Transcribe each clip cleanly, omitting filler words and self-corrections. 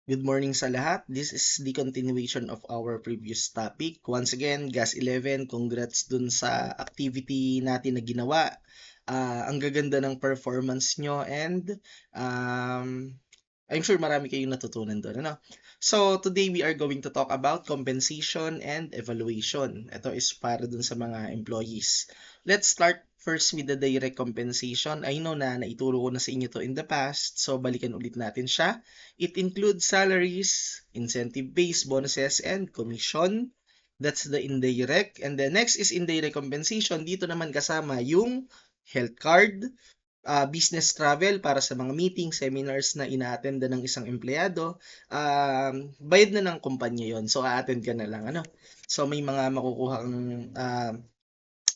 Good morning sa lahat. This is the continuation of our previous topic. Once again, Gas 11, congrats dun sa activity natin na ginawa. Ang gaganda ng performance nyo and um, I'm sure marami kayong natutunan doon. Ano? So, today we are going to talk about compensation and evaluation. Ito is para dun sa mga employees. Let's start first with the direct compensation. I know na naituro ko na sa inyo to in the past, so balikan ulit natin siya. It includes salaries, incentive-based bonuses, and commission. That's the indirect. And the next is indirect compensation. Dito naman kasama yung health card, business travel para sa mga meeting, seminars na ina-attend ng isang empleyado. Bayad na ng kumpanya yon. So, a-attend ka na lang. Ano? So, may mga makukuhang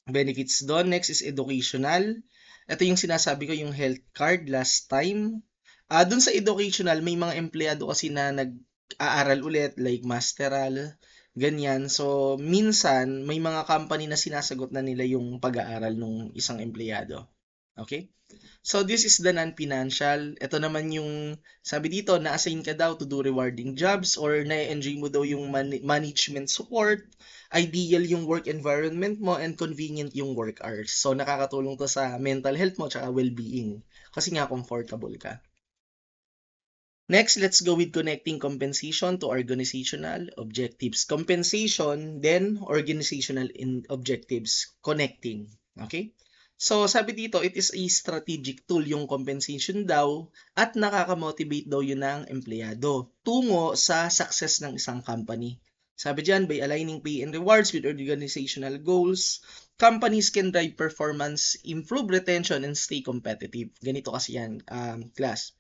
benefits doon. Next is educational. Ito yung sinasabi ko, yung health card last time. Doon sa educational, may mga empleyado kasi na nag-aaral ulit, like masteral, ganyan. So, minsan, may mga company na sinasagot na nila yung pag-aaral ng isang empleyado. Okay? So, this is the non-financial. Ito naman yung, sabi dito, na-assign ka daw to do rewarding jobs or na-enjoy mo daw yung management support. Ideal yung work environment mo and convenient yung work hours. So, nakakatulong to sa mental health mo tsaka well-being. Kasi nga, comfortable ka. Next, let's go with connecting compensation to organizational objectives. Compensation, then organizational objectives. Connecting. Okay? So, sabi dito, it is a strategic tool yung compensation daw at nakaka-motivate daw yun ng empleyado tungo sa success ng isang company. Sabi dyan, by aligning pay and rewards with organizational goals, companies can drive performance, improve retention, and stay competitive. Ganito kasi yan, class.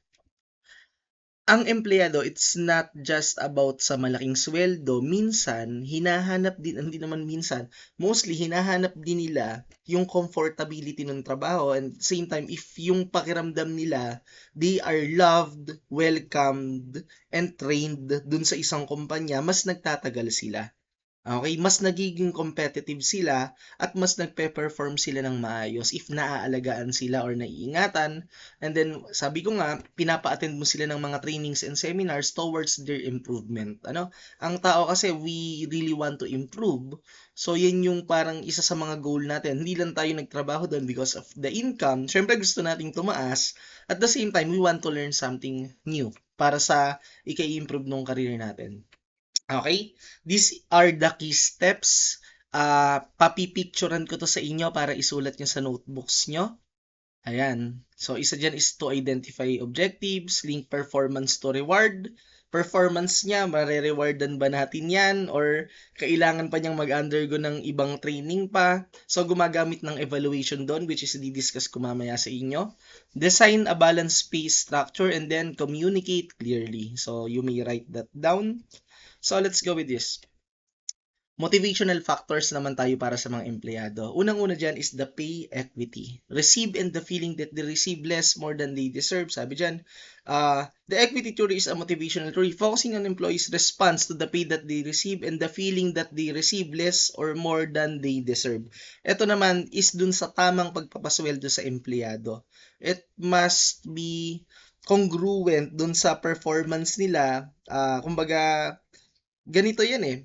Ang empleyado, it's not just about sa malaking sweldo. Minsan, hinahanap din, hindi naman minsan, mostly hinahanap din nila yung comfortability ng trabaho and same time, if yung pakiramdam nila, they are loved, welcomed, and trained dun sa isang kumpanya, mas nagtatagal sila. Okay, mas nagiging competitive sila at mas nagpe-perform sila ng maayos if naaalagaan sila or naiingatan. And then, sabi ko nga, pinapa-attend mo sila ng mga trainings and seminars towards their improvement. Ano? Ang tao kasi, we really want to improve. So, yan yung parang isa sa mga goal natin. Hindi lang tayo nagtrabaho doon because of the income. Siyempre, gusto nating tumaas. At the same time, we want to learn something new para sa i-improve ng career natin. Okay? These are the key steps. Papipicturean ko to sa inyo para isulat nyo sa notebooks nyo. Ayan. So, isa dyan is to identify objectives, link performance to reward. Performance niya, mare-rewardan ba natin yan? Or kailangan pa niyang mag-undergo ng ibang training pa? So, gumagamit ng evaluation doon, which is di-discuss ko mamaya sa inyo. Design a balanced pay structure and then communicate clearly. So, you may write that down. So, let's go with this. Motivational factors naman tayo para sa mga empleyado. Unang-una dyan is the pay equity. Receive and the feeling that they receive less more than they deserve. Sabi dyan, the equity theory is a motivational theory focusing on employees' response to the pay that they receive and the feeling that they receive less or more than they deserve. Ito naman is dun sa tamang pagpapasweldo sa empleyado. It must be congruent dun sa performance nila. Kumbaga, ganito yan eh.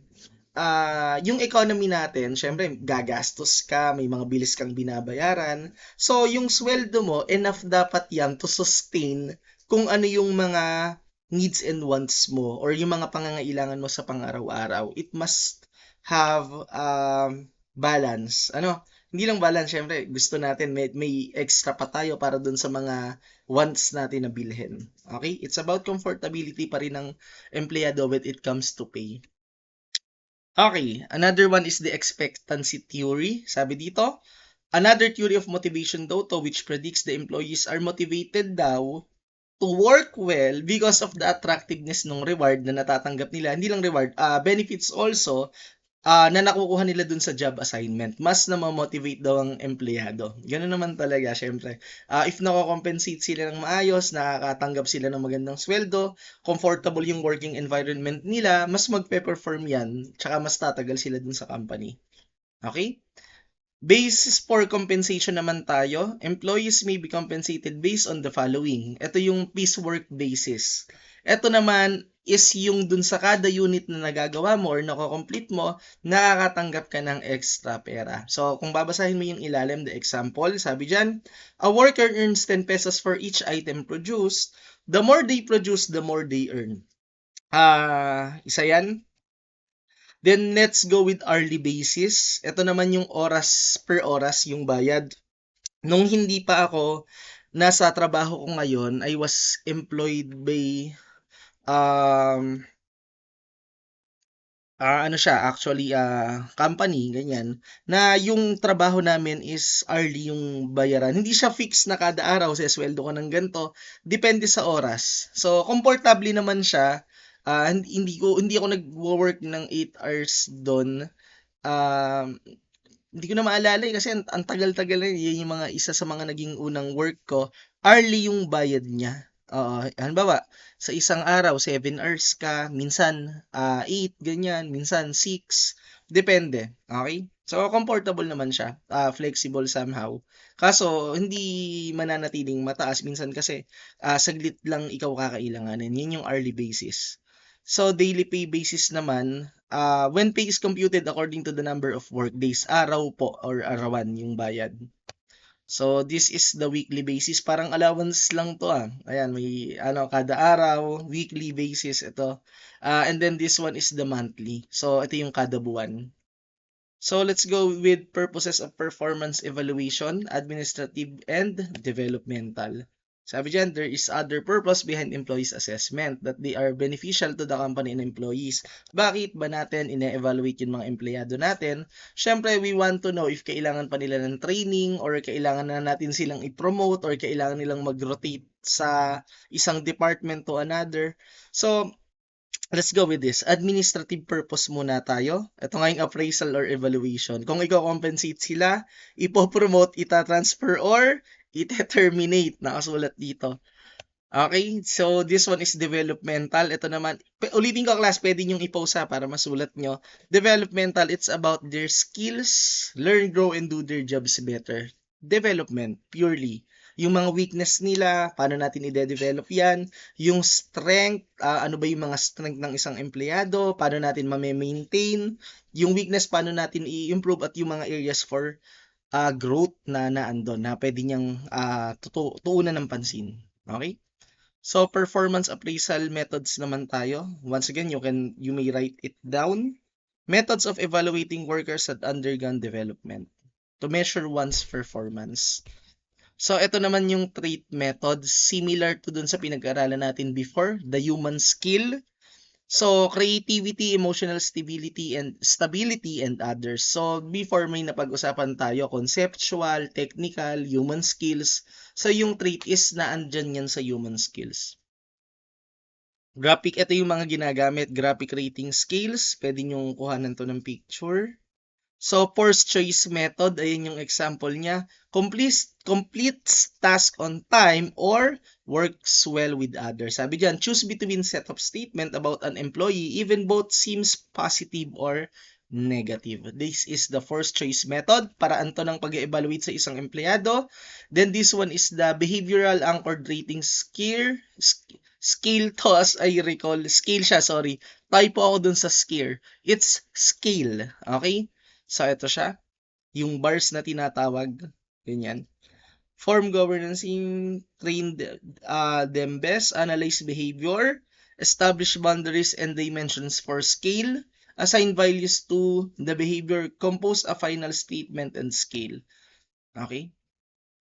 Yung economy natin, syempre gagastos ka, may mga bilis kang binabayaran. So, yung sweldo mo, enough dapat yan to sustain kung ano yung mga needs and wants mo or yung mga pangangailangan mo sa pang-araw-araw. It must have balance. Ano? Hindi lang balance, syempre, gusto natin may extra pa tayo para dun sa mga wants natin na bilhin. Okay? It's about comfortability pa rin ng empleyado when it comes to pay. Okay, another one is the expectancy theory. Sabi dito, another theory of motivation daw to which predicts the employees are motivated daw to work well because of the attractiveness ng reward na natatanggap nila. Hindi lang reward, benefits also na nakukuha nila dun sa job assignment. Mas na-motivate daw ang empleyado. Ganun naman talaga, syempre. If nako-compensate sila ng maayos, nakakatanggap sila ng magandang sweldo, comfortable yung working environment nila, mas magpe-perform yan, tsaka mas tatagal sila dun sa company. Okay? Basis for compensation naman tayo. Employees may be compensated based on the following. Ito yung piecework basis. Ito naman is yung dun sa kada unit na nagagawa mo or nako-complete mo, nakakatanggap ka ng extra pera. So, kung babasahin mo yung ilalim, the example, sabi diyan, a worker earns 10 pesos for each item produced. The more they produce, the more they earn. Isa yan. Then, let's go with hourly basis. Ito naman yung oras per oras, yung bayad. Nung hindi pa ako nasa trabaho ko ngayon, I was employed by um ano siya actually, company ganyan, na yung trabaho namin is hourly yung bayaran. Hindi siya fix na kada araw sweldo ko ng ganito, depende sa oras. So, komportable naman siya, hindi ako nagwo-work ng 8 hours dun. Um, Hindi ko na maalala, kasi ang tagal-tagal na, yun yung mga isa sa mga naging unang work ko, hourly yung bayad niya. Oo, halimbawa, sa isang araw 7 hours ka, minsan 8 ganyan, minsan 6, depende, okay? So comfortable naman siya, flexible somehow. Kaso hindi mananatiling mataas minsan kasi saglit lang ikaw kakailanganin. Yun yung hourly basis. So daily pay basis naman, when pay is computed according to the number of work days, araw po or arawan yung bayad. So this is the weekly basis, parang allowance lang to Ayan, may ano kada araw, weekly basis ito. And then this one is the monthly. So ito yung kada buwan. So let's go with purposes of performance evaluation, administrative and developmental. Sabi dyan, there is other purpose behind employees assessment that they are beneficial to the company and employees. Bakit ba natin ine-evaluate yung mga empleyado natin? Siyempre, we want to know if kailangan pa nila ng training or kailangan na natin silang i-promote or kailangan nilang mag-rotate sa isang department to another. So, let's go with this. Administrative purpose muna tayo. Ito nga yung appraisal or evaluation. Kung i-compensate sila, ipopromote, ita-transfer, or ita-terminate. Nakasulat dito. Okay, so this one is developmental. Ito naman, ulitin ko class, pwede nyo i-post para masulat nyo. Developmental, it's about their skills, learn, grow, and do their jobs better. Development, purely. Yung mga weakness nila, paano natin i-develop yan. Yung strength, ano ba yung mga strength ng isang empleyado, paano natin ma-maintain. Yung weakness, paano natin i-improve at yung mga areas for growth na naandon na pwede niyang tuunan ng pansin. Okay? So, performance appraisal methods naman tayo. Once again, you may write it down. Methods of evaluating workers that undergone development to measure one's performance. So, ito naman yung trait method, similar to dun sa pinag-aralan natin before, the human skill. So, creativity, emotional stability, and others. So, before may napag-usapan tayo, conceptual, technical, human skills. So, yung trait is na andyan yan sa human skills. Graphic, ito yung mga ginagamit. Graphic rating scales. Pwede nyo kuhanan to ng picture. So, first choice method, ayun yung example niya. Completes task on time or works well with others. Sabi diyan, choose between set of statement about an employee, even both seems positive or negative. This is the first choice method. Paraan to ng pag-evaluate sa isang empleyado. Then this one is the behavioral anchored rating scale. Scale to, as I recall. Scale siya, sorry. Typo ako dun sa scale. It's scale. Okay? So, ito siya. Yung bars na tinatawag. Ganyan. Form governance in train them best, analyze behavior, establish boundaries and dimensions for scale, assign values to the behavior, compose a final statement and scale. Okay?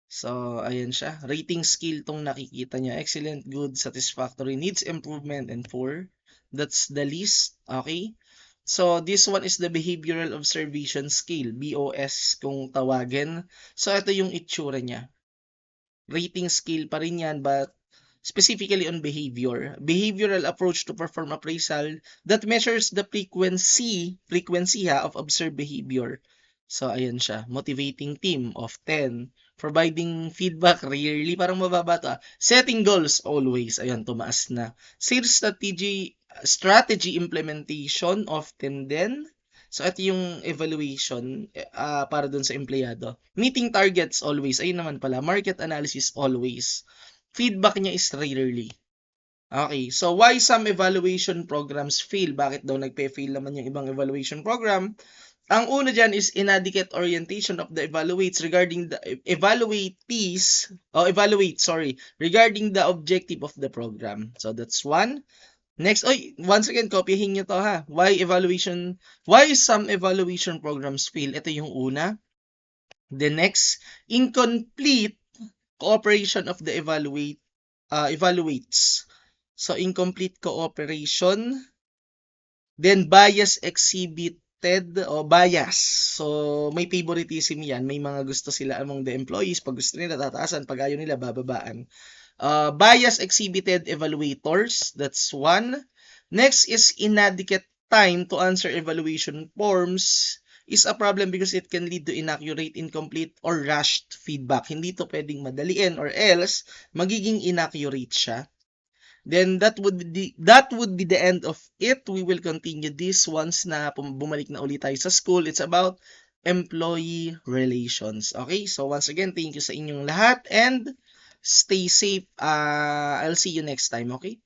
So, ayan siya. Rating scale tong nakikita niya. Excellent, good, satisfactory, needs improvement, and poor. That's the list. Okay? So, this one is the Behavioral Observation Scale, BOS kung tawagin. So, ito yung itsura niya. Rating scale pa rin yan, but specifically on behavior. Behavioral approach to perform appraisal that measures the frequency of observed behavior. So, ayan siya. Motivating team of 10. Providing feedback rarely. Parang mababa to. Setting goals always. Ayan, tumaas na. Sales strategy implementation often din. So, ito yung evaluation para dun sa empleyado. Meeting targets always. Ayun naman pala. Market analysis always. Feedback niya is rarely. Okay, so why some evaluation programs fail? Bakit daw nagpe-fail naman yung ibang evaluation program? Ang una diyan is inadequate orientation of the evaluates regarding the regarding the objective of the program. So that's one. Next, once again, kopyahin nyo to ha. Why some evaluation programs fail? Ito yung una. The next, incomplete cooperation of the evaluates. So, incomplete cooperation. Then, bias exhibited o bias. So, may favoritism yan. May mga gusto sila among the employees. Pag gusto nila, tataasan. Pag ayaw nila, bababaan. Bias exhibited evaluators. That's one. Next is inadequate time to answer evaluation forms is a problem because it can lead to inaccurate, incomplete, or rushed feedback. Hindi to pwedeng madaliin or else magiging inaccurate siya. Then that would be the end of it. We will continue this once na bumalik na ulit tayo sa school. It's about employee relations. Okay? So once again, thank you sa inyong lahat and stay safe. I'll see you next time, okay?